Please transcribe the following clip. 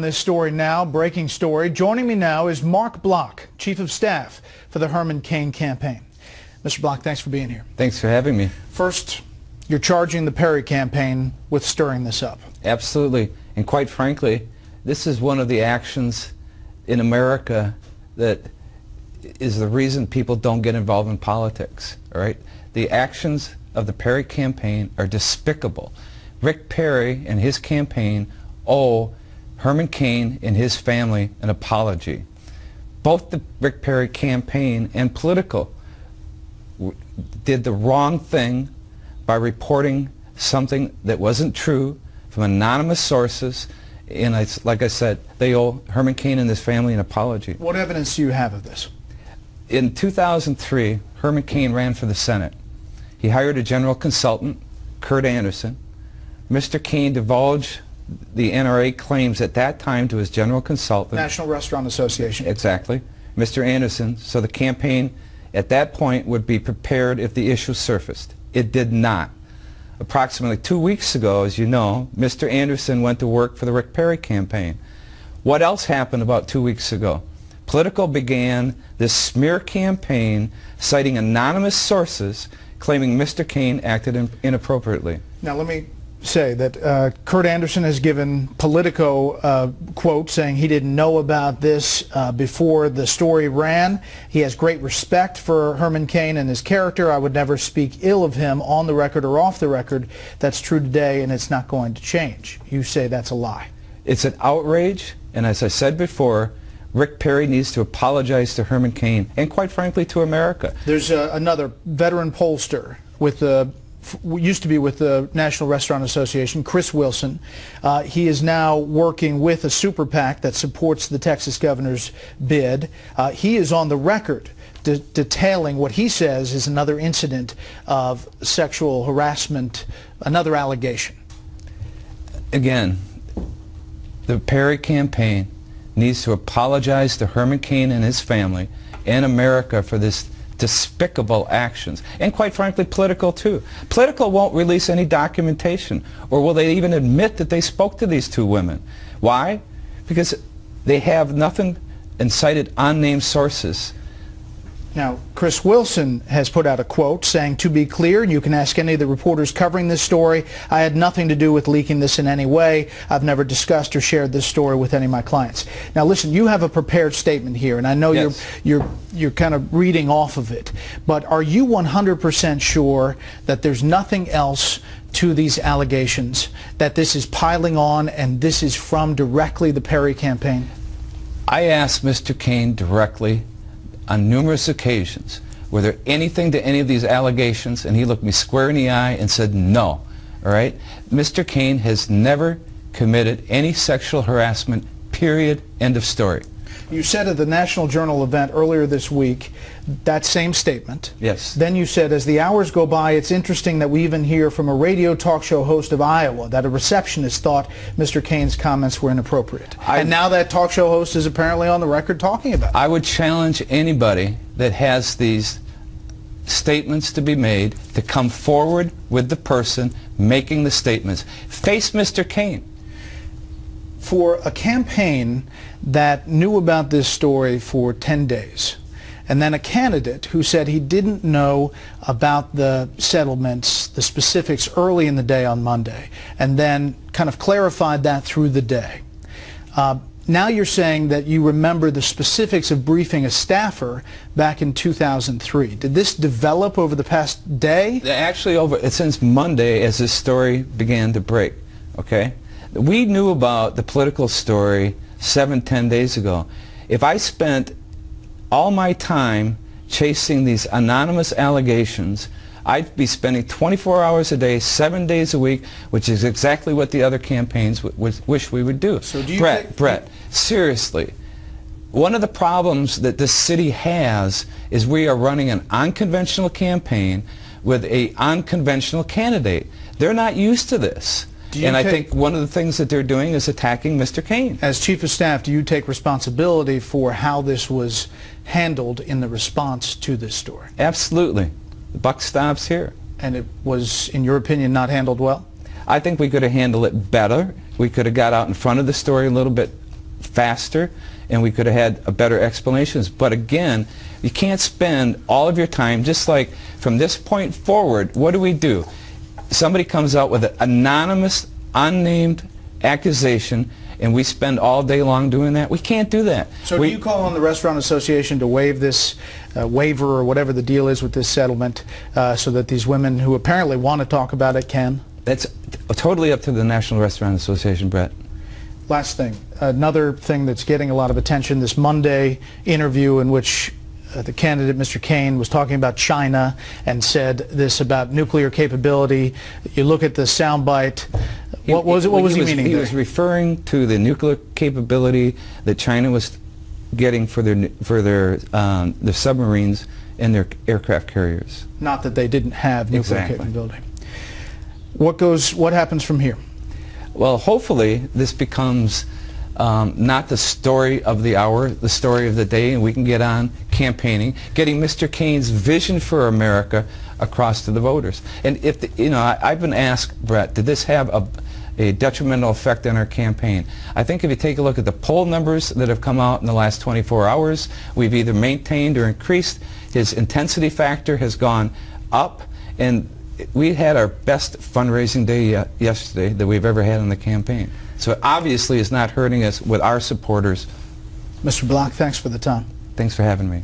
This story now, breaking story. Joining me now is Mark Block, Chief of Staff for the Herman Cain campaign. Mr. Block, thanks for being here. Thanks for having me. First, you're charging the Perry campaign with stirring this up. Absolutely. And quite frankly, this is one of the actions in America that is the reason people don't get involved in politics. All right? The actions of the Perry campaign are despicable. Rick Perry and his campaign owe Herman Cain and his family an apology. Both the Rick Perry campaign and political did the wrong thing by reporting something that wasn't true from anonymous sources, and like I said, they owe Herman Cain and his family an apology. What evidence do you have of this? In 2003, Herman Cain ran for the Senate. He hired a general consultant, Kurt Anderson. Mr. Cain divulged the NRA claims at that time to his general consultant. National Restaurant Association. Exactly. Mr. Anderson, so the campaign at that point would be prepared if the issue surfaced. It did not. Approximately 2 weeks ago, as you know, Mr. Anderson went to work for the Rick Perry campaign. What else happened about 2 weeks ago? Politico began this smear campaign citing anonymous sources claiming Mr. Cain acted inappropriately. Now let me say that Kurt Anderson has given Politico quote saying he didn't know about this before the story ran. He has great respect for Herman Cain and his character. I would never speak ill of him on the record or off the record. That's true today, and it's not going to change. You say that's a lie. It's an outrage, and as I said before, Rick Perry needs to apologize to Herman Cain and, quite frankly, to America. There's another veteran pollster with the used to be with the National Restaurant Association, Chris Wilson. He is now working with a super PAC that supports the Texas governor's bid. He is on the record detailing what he says is another incident of sexual harassment, another allegation. Again, the Perry campaign needs to apologize to Herman Cain and his family and America for this despicable actions, and quite frankly Politico too. Politico won't release any documentation, or will they even admit that they spoke to these two women. Why? Because they have nothing and cited unnamed sources. Now, Chris Wilson has put out a quote saying, to be clear, and you can ask any of the reporters covering this story, I had nothing to do with leaking this in any way. I've never discussed or shared this story with any of my clients. Now listen, you have a prepared statement here, and I know yes. you're kind of reading off of it, but are you 100% sure that there's nothing else to these allegations, that this is piling on and this is from directly the Perry campaign? I asked Mr. Cain directly on numerous occasions, were there anything to any of these allegations? And he looked me square in the eye and said no. All right? Mr. Cain has never committed any sexual harassment, period, end of story. You said at the National Journal event earlier this week that same statement. Yes. Then you said, as the hours go by, it's interesting that we even hear from a radio talk show host of Iowa that a receptionist thought Mr. Cain's comments were inappropriate. And now that talk show host is apparently on the record talking about it. I would challenge anybody that has these statements to be made to come forward with the person making the statements. Face Mr. Cain. For a campaign that knew about this story for 10 days, and then a candidate who said he didn't know about the settlements, the specifics early in the day on Monday, and then kind of clarified that through the day. Now you're saying that you remember the specifics of briefing a staffer back in 2003. Did this develop over the past day? Actually, since Monday as this story began to break, okay? We knew about the political story 7-10 days ago. If I spent all my time chasing these anonymous allegations, I'd be spending 24 hours a day, 7 days a week, which is exactly what the other campaigns wish we would do. So do you Brett, seriously, one of the problems that this city has is we are running an unconventional campaign with an unconventional candidate. They're not used to this. And I think one of the things that they're doing is attacking Mr. Cain. As Chief of Staff, do you take responsibility for how this was handled in the response to this story? Absolutely. The buck stops here. And it was, in your opinion, not handled well? I think we could have handled it better. We could have got out in front of the story a little bit faster, and we could have had a better explanations. But again, you can't spend all of your time, just like from this point forward, what do? Somebody comes out with an anonymous, unnamed accusation, and we spend all day long doing that? We can't do that. So do you call on the Restaurant Association to waive this waiver or whatever the deal is with this settlement so that these women who apparently want to talk about it can? That's totally up to the National Restaurant Association, Brett. Last thing, another thing that's getting a lot of attention, this Monday interview in which the candidate, Mr. Cain, was talking about China and said this about nuclear capability. You look at the soundbite. What was he meaning there? He was referring to the nuclear capability that China was getting for their submarines and their aircraft carriers. Not that they didn't have nuclear capability. What happens from here? Well, hopefully this becomes not the story of the hour, the story of the day, and we can get on campaigning, getting Mr. Cain's vision for America across to the voters. And if I've been asked, Brett, did this have a detrimental effect on our campaign? I think if you take a look at the poll numbers that have come out in the last 24 hours, we've either maintained or increased. His intensity factor has gone up, and we had our best fundraising day yesterday that we've ever had in the campaign. So obviously it's not hurting us with our supporters. Mr. Block, thanks for the time. Thanks for having me.